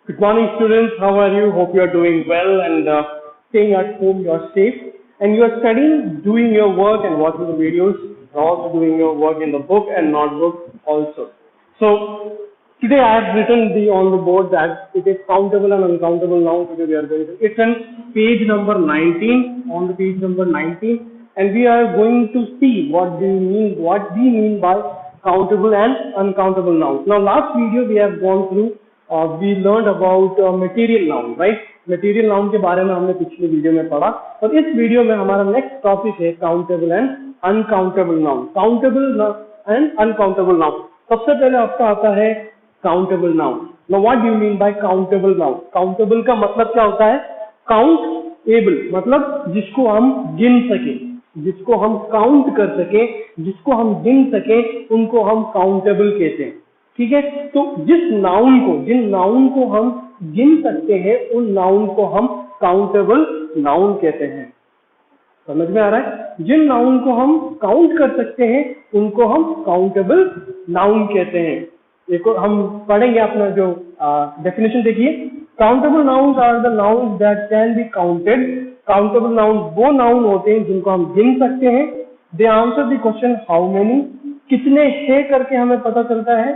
Good morning, students. How are you? Hope you are doing well and staying at home. You are safe and you are studying, doing your work and watching the videos, and also doing your work in the book and notebook also. So today I have written on the board that it is countable and uncountable noun. Today we are going to. It's on page number 19. On the page number 19, and we are going to see what we mean by countable and uncountable nouns. Now, last video we have gone through. We learned about material noun, right? Material noun के बारे में हमने पिछले video में पढ़ा और इस video में हमारा नेक्स्ट टॉपिक है countable and uncountable noun. Countable and uncountable noun. सबसे पहले आपका आता है countable noun. Now what do you mean by countable noun? Countable का मतलब क्या होता है? काउंटेबल मतलब जिसको हम गिन सके, जिसको हम काउंट कर सके, जिसको हम गिन सके, उनको हम काउंटेबल कहते हैं। ठीक है, तो जिन नाउन को हम गिन सकते हैं उन नाउन को हम काउंटेबल नाउन कहते हैं। समझ में आ रहा है? जिन नाउन को हम काउंट कर सकते हैं उनको हम काउंटेबल नाउन कहते हैं। देखो हम पढ़ेंगे अपना जो डेफिनेशन देखिए। Countable nouns are the nouns that can be counted. Countable noun वो नाउन होते हैं जिनको हम गिन सकते हैं। They answer the question how many, कितने है करके हमें पता चलता है।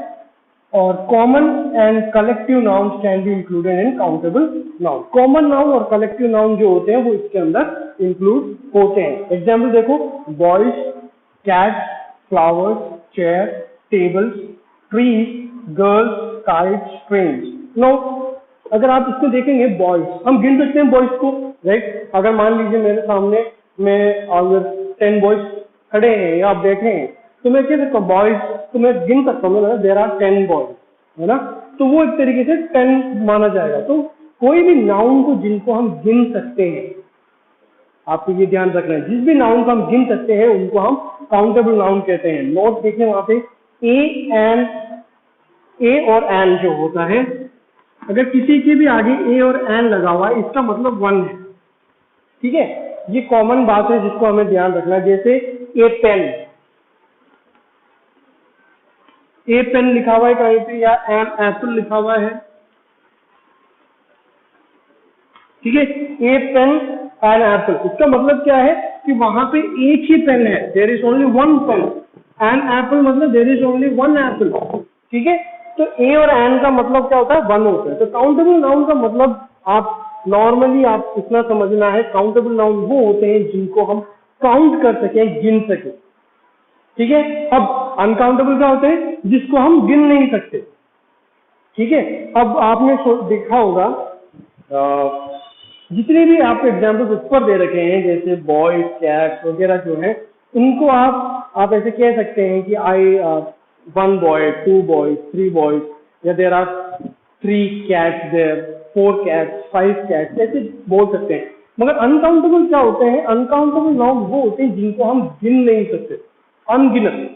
और common and collective nouns can be included in countable noun. Common noun और कलेक्टिव नाउन जो होते हैं वो इसके अंदर इंक्लूड होते हैं। एग्जाम्पल देखो, boys, cats, flowers, chair, tables, trees, girls, kites, trains. No, अगर आप इसको देखेंगे बॉयज, हम गिन सकते हैं बॉयज को, राइट? अगर मान लीजिए मेरे सामने में अगर 10 बॉयज खड़े हैं या बैठे हैं तो मैं क्या सकता हूँ? बॉयज तो मैं गिन सकता हूँ, देयर आर 10 बॉयज, है ना? तो वो एक तरीके से 10 माना जाएगा। तो कोई भी नाउन को जिनको हम गिन सकते हैं, आपको ये ध्यान रखना है, जिस भी नाउन को हम गिन सकते हैं उनको हम काउंटेबल नाउन कहते हैं। नोट देखिए वहां पे ए और एन जो होता है, अगर किसी के भी आगे ए और एन लगा हुआ है इसका मतलब 1 है। ठीक है, ये कॉमन बात है जिसको हमें ध्यान रखना है। जैसे ए पेन लिखा हुआ है कहीं पे या एन एप्पल लिखा हुआ है। ठीक है, ए पेन एन एप्पल, इसका मतलब क्या है कि वहां पे एक ही पेन है, there is only 1 pen. An apple मतलब देयर इज ओनली 1 एप्पल। ठीक है, तो ए और एन का मतलब क्या होता है? 1 होता है। तो काउंटेबल नाउन का मतलब आप नॉर्मली आप इतना समझना है, काउंटेबल नाउन वो होते हैं जिनको हम काउंट कर सके, गिन सके। ठीक है, अब अनकाउंटेबल क्या होते हैं? जिसको हम गिन नहीं सकते। ठीक है, अब आपने देखा होगा जितने भी आपको एग्जाम्पल्स ऊपर दे रखे हैं जैसे बॉयज, कैट्स वगैरह जो है, उनको आप ऐसे कह सकते हैं कि आई 1 बॉय, 2 बॉयज, 3 बॉयज, या there are 3 cats there, 4 cats, 5 cats, ऐसे बोल सकते हैं। मगर अनकाउंटेबल क्या होते हैं? अनकाउंटेबल नाउन वो होते हैं जिनको हम गिन नहीं सकते, अनगिनत।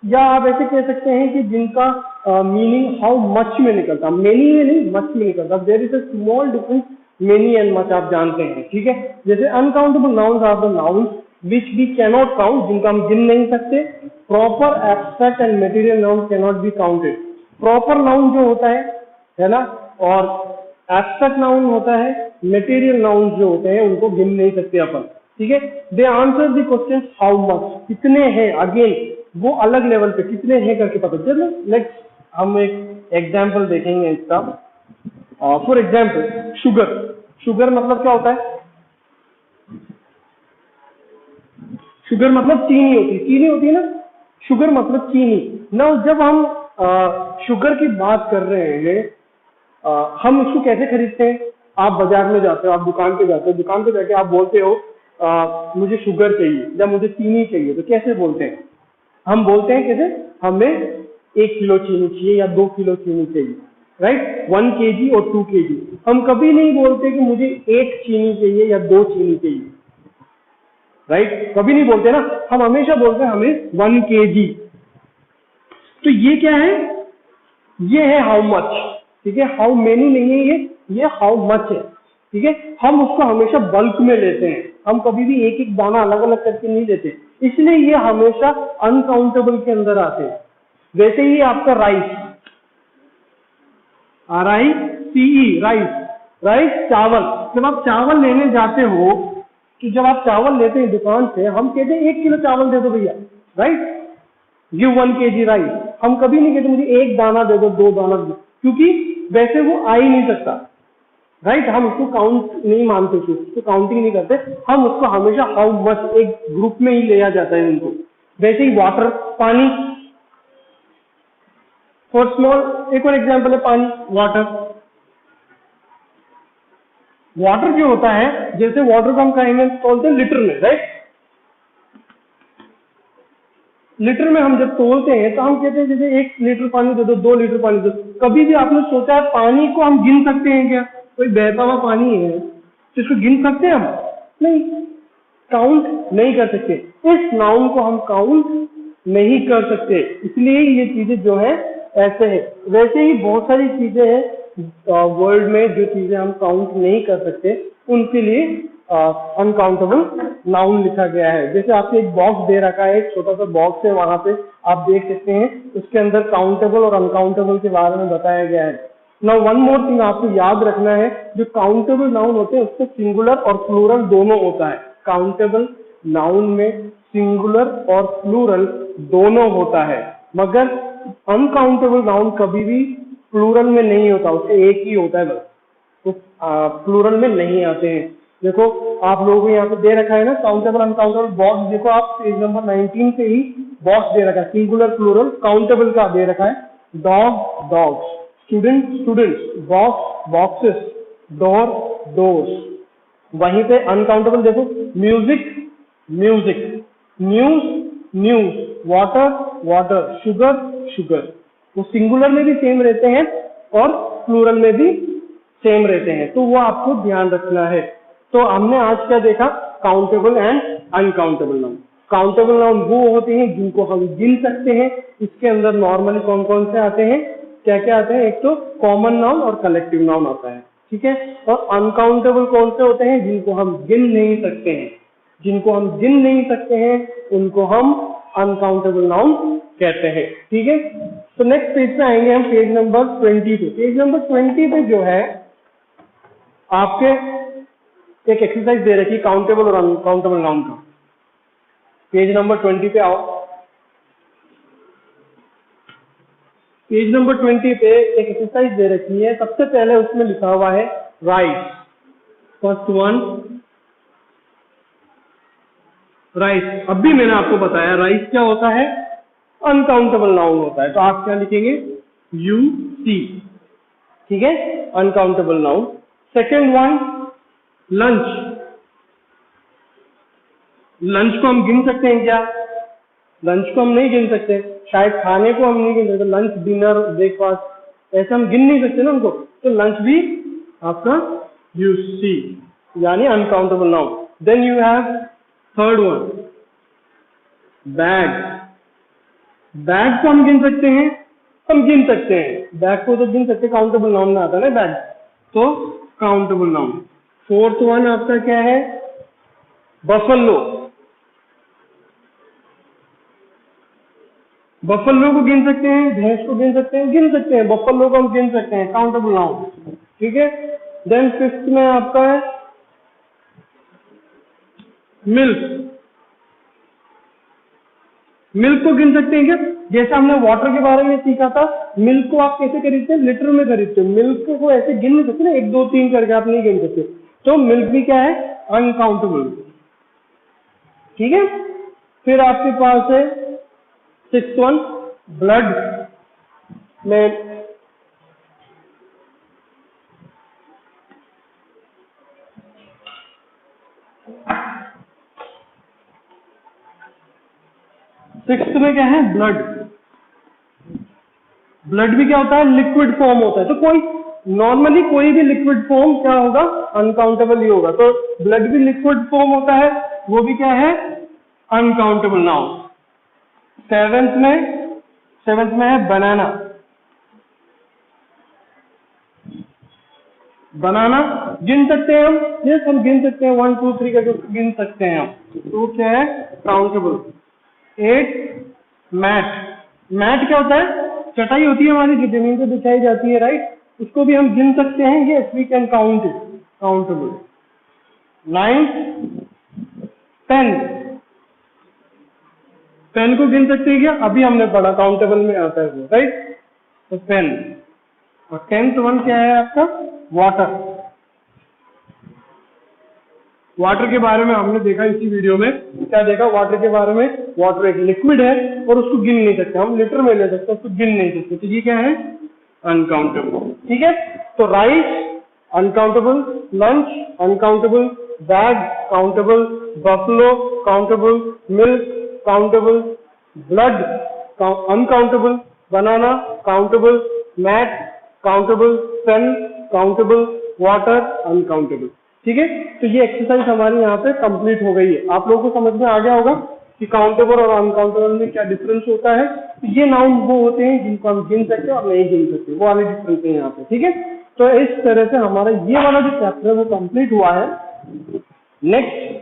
या आप ऐसे कह सकते हैं कि जिनका मीनिंग हाउ मच में निकलता, मेनी में नहीं, मच में निकलता। There is a small difference, many and much आप जानते हैं। ठीक है, जैसे uncountable nouns are the nouns which we cannot count, जिनका हम गिन नहीं सकते। Proper, abstract and material noun cannot be counted. Proper noun जो होता है ना, और एब्स्ट्रैक्ट नाउन होता है, मटेरियल नाउन जो होते हैं उनको गिन नहीं सकते अपन। ठीक है, they answer the question how much, कितने हैं, अगेन वो अलग लेवल पे कितने हैं करके पता। चलो लेट्स हम एक एग्जांपल देखेंगे इसका। For example sugar. शुगर मतलब क्या होता है? शुगर मतलब चीनी होती है ना। शुगर मतलब चीनी ना। जब हम शुगर की बात कर रहे हैं, हम इसको कैसे खरीदते हैं? आप बाजार में जाते हो, आप दुकान पे जाते हो, दुकान पे जाके आप बोलते हो मुझे शुगर चाहिए या मुझे चीनी चाहिए, तो कैसे बोलते हैं? हम बोलते हैं कैसे? हमें 1 किलो चीनी चाहिए या 2 किलो चीनी चाहिए, राइट? 1 kg और 2 kg। हम कभी नहीं बोलते कि मुझे 1 चीनी चाहिए या 2 चीनी चाहिए, राइट? कभी नहीं बोलते ना, हम हमेशा बोलते हैं हमें 1 kg। तो ये क्या है? ये है हाउ मच। ठीक है, हाउ मेनी नहीं है ये हाउ मच है। ठीक है, हम उसको हमेशा बल्क में लेते हैं, हम कभी भी एक एक दाना अलग अलग करके नहीं लेते, इसलिए ये हमेशा अनकाउंटेबल के अंदर आते हैं। वैसे ही आपका rice, RI CE, rice. Rice चावल। जब आप चावल लेने जाते हो, कि जब आप चावल लेते हैं दुकान से, हम कहते हैं 1 किलो चावल दे दो भैया, राइट, गिव 1 kg राइस। हम कभी नहीं कहते मुझे 1 दाना दे दो, 2 दाना दे दो, क्योंकि वैसे वो आ ही नहीं सकता, राइट। हम उसको काउंट नहीं मानते, उसको काउंटिंग नहीं करते, हम उसको हमेशा हाउ मच एक ग्रुप में ही लिया जाता है उनको। वैसे ही वाटर, पानी, फॉर स्मॉल, एक और एग्जांपल है पानी, वाटर। वाटर जो होता है, जैसे वाटर को हम कहेंगे तोलते हैं लीटर में, राइट। लीटर में हम जब तोलते हैं तो हम कहते हैं जैसे 1 लीटर पानी दे दो, 2 लीटर पानी दे दो। कभी भी आपने सोचा है पानी को हम गिन सकते हैं क्या? कोई बहता हुआ पानी है तो इसको गिन सकते हैं हम? नहीं, काउंट नहीं कर सकते। इस नाउन को हम काउंट नहीं कर सकते, इसलिए ये चीजें जो है ऐसे है। वैसे ही बहुत सारी चीजें हैं वर्ल्ड में जो चीजें हम काउंट नहीं कर सकते, उनके लिए अनकाउंटेबल नाउन लिखा गया है। जैसे आपको एक बॉक्स दे रखा है, एक छोटा सा बॉक्स है, वहां पे आप देख सकते हैं उसके अंदर काउंटेबल और अनकाउंटेबल के बारे में बताया गया है। नाउ वन मोर थिंग आपको याद रखना है, जो काउंटेबल नाउन होते हैं उसको सिंगुलर और प्लूरल दोनों होता है। काउंटेबल नाउन में सिंगुलर और प्लूरल दोनों होता है, मगर अनकाउंटेबल नाउन कभी भी प्लूरल में नहीं होता, उससे एक ही होता है बस, तो प्लूरल में नहीं आते हैं। देखो आप लोगों को यहाँ पे दे रखा है ना काउंटेबल अनकाउंटेबल बॉक्स, देखो आप पेज नंबर 19 से ही बॉक्स दे रखा है, सिंगुलर प्लूरल काउंटेबल का दे रखा है। Dog dogs, student students, box boxes, door doors. वहीं पे अनकाउंटेबल देखो, music music, news news, water water, sugar sugar. वो सिंगुलर में भी सेम रहते हैं और प्लूरल में भी सेम रहते हैं, तो वो आपको ध्यान रखना है। तो हमने आज क्या देखा? Countable and uncountable noun. Countable noun वो होते हैं जिनको हम गिन सकते हैं। इसके अंदर नॉर्मली कौन कौन से आते हैं, क्या क्या आते हैं? एक तो कॉमन नाउन और कलेक्टिव नाउन आता है, ठीक है। और अनकाउंटेबल कौन से होते हैं? जिनको हम गिन नहीं सकते हैं। जिनको हम गिन नहीं सकते हैं उनको हम अनकाउंटेबल नाउन कहते हैं, ठीक है। तो नेक्स्ट पेज पे आएंगे हम, पेज नंबर 20 पे। पेज नंबर 20 पे जो है आपके एक एक्सरसाइज दे रखी काउंटेबल और अनकाउंटेबल नाउन का। पेज नंबर 20 पे आओ। पेज नंबर 20 पे एक एक्सरसाइज दे रखी है। सबसे पहले उसमें लिखा हुआ है राइस। First one rice. अभी मैंने आपको बताया राइस क्या होता है, अनकाउंटेबल नाउन होता है। तो आप क्या लिखेंगे? UC, ठीक है, uncountable noun. Second one lunch. Lunch को हम गिन सकते हैं क्या? लंच को हम नहीं गिन सकते, शायद खाने को हम नहीं गिन सकते। लंच, डिनर, ब्रेकफास्ट ऐसे हम गिन नहीं सकते ना उनको, तो लंच भी आपका UC यानी uncountable noun. Then you have third one bag. Bag को हम गिन सकते हैं, हम गिन सकते हैं, बैग को तो गिन सकते हैं, काउंटेबल नाउन में आता है ना बैग, तो काउंटेबल नाउन। फोर्थ वन आपका क्या है? बफलो। बफलो को गिन सकते हैं, भैंस को गिन सकते हैं, गिन सकते हैं, बफलो को हम गिन सकते हैं, काउंटेबल नाउन, ठीक है। देन फिफ्थ में आपका है मिल्क। मिल्क को गिन सकते हैं क्या? जैसे हमने वाटर के बारे में सीखा था, मिल्क को आप कैसे खरीदते हैं? लीटर में खरीदते हो। मिल्क को ऐसे गिन नहीं सकते ना, 1 2 3 करके आप नहीं गिन सकते, तो मिल्क भी क्या है? अनकाउंटेबल, ठीक है। फिर आपके पास है सिक्स्थ वन ब्लड। में सिक्स्थ में क्या है? ब्लड। ब्लड भी क्या होता है? लिक्विड फॉर्म होता है। तो कोई नॉर्मली कोई भी लिक्विड फॉर्म क्या होगा? अनकाउंटेबल ही होगा। तो ब्लड भी लिक्विड फॉर्म होता है, वो भी क्या है? Uncountable noun. सेवेंथ में है बनाना। बनाना गिन सकते हैं हम, यस हम गिन सकते हैं, 1 2 3 करके गिन सकते हैं हम, तो क्या है? काउंटेबल। 8 मैट। मैट क्या होता है? चटाई होती है हमारी जो जमीन पे बिछाई जाती है, राइट। उसको भी हम गिन सकते हैं। Yes we can count it, countable. 9th, 10th, pen को गिन सकते हैं क्या? अभी हमने पढ़ा काउंटेबल में आता है वो, राइट? तो पेन। और 10th वन क्या है आपका? वाटर। वाटर के बारे में हमने देखा इसी वीडियो में, क्या देखा वाटर के बारे में? वाटर एक लिक्विड है और उसको गिन नहीं सकते, हम लीटर में ले सकते हैं, उसको गिन नहीं सकते। तो ये क्या है? अनकाउंटेबल। ठीक है, तो rice uncountable, lunch uncountable, bag countable, buffalo countable, milk countable, blood uncountable, banana countable, mat countable, pen countable, water uncountable. ठीक है, तो ये एक्सरसाइज हमारी यहाँ पे कंप्लीट हो गई है। आप लोगों को समझ में आ गया होगा कि काउंटेबल और अनकाउंटेबल में क्या डिफरेंस होता है। तो ये नाउन वो होते हैं जिनको हम गिन सकते हैं और नहीं गिन सकते, वो वाले डिफरेंस है यहाँ पे। ठीक है, तो इस तरह से हमारा ये वाला जो चैप्टर है वो कंप्लीट हुआ है। नेक्स्ट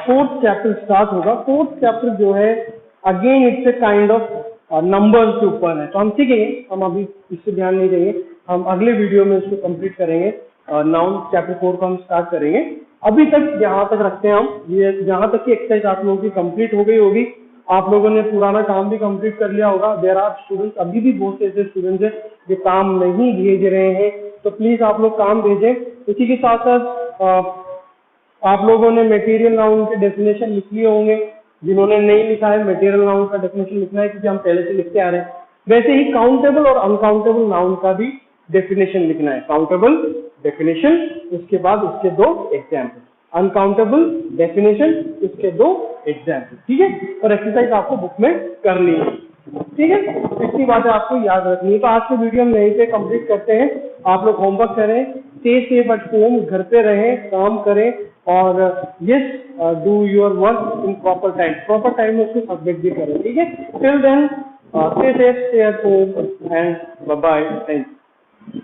4th चैप्टर स्टार्ट होगा। 4th चैप्टर जो है again it's a kind of numbers के ऊपर है, तो हम सीखेंगे, हम अभी इससे ध्यान नहीं देंगे, हम अगले वीडियो में इसको कंप्लीट करेंगे। नाउन चैप्टर 4 को हम स्टार्ट करेंगे। अभी तक यहाँ तक रखते हैं हम, ये यहाँ तक की एक्सरसाइज आप लोगों की कंप्लीट हो गई होगी। आप लोगों ने पुराना काम भी कंप्लीट कर लिया होगा। देयर आर स्टूडेंट्स, अभी भी बहुत से ऐसे स्टूडेंट्स हैं जो काम नहीं भेज रहे हैं, तो प्लीज आप लोग काम भेजें। इसी के साथ साथ आप लोगों ने मटेरियल नाउन के डेफिनेशन लिख लिए होंगे। जिन्होंने नहीं लिखा है, मटेरियल नाउन का डेफिनेशन लिखना है, क्योंकि हम पहले से लिखते आ रहे हैं। वैसे ही काउंटेबल और अनकाउंटेबल नाउन का भी डेफिनेशन लिखना है। काउंटेबल डेफिनेशन, उसके बाद उसके 2 एग्जाम्पल, अनकाउंटेबल डेफिनेशन, उसके 2 एग्जाम्पल। ठीक है, और एक्सरसाइज आपको बुक में करनी है। ठीक है, इतनी बातें आपको याद रखनी है। तो आज के वीडियो हम यहीं पे कंप्लीट करते हैं। आप लोग होमवर्क करें, स्टे सेफ एट होम, घर पे रहें, काम करें, और yes do your work in proper time में उसको सबमिट भी करें। ठीक है, till then stay safe, stay at home and bye bye, thank you.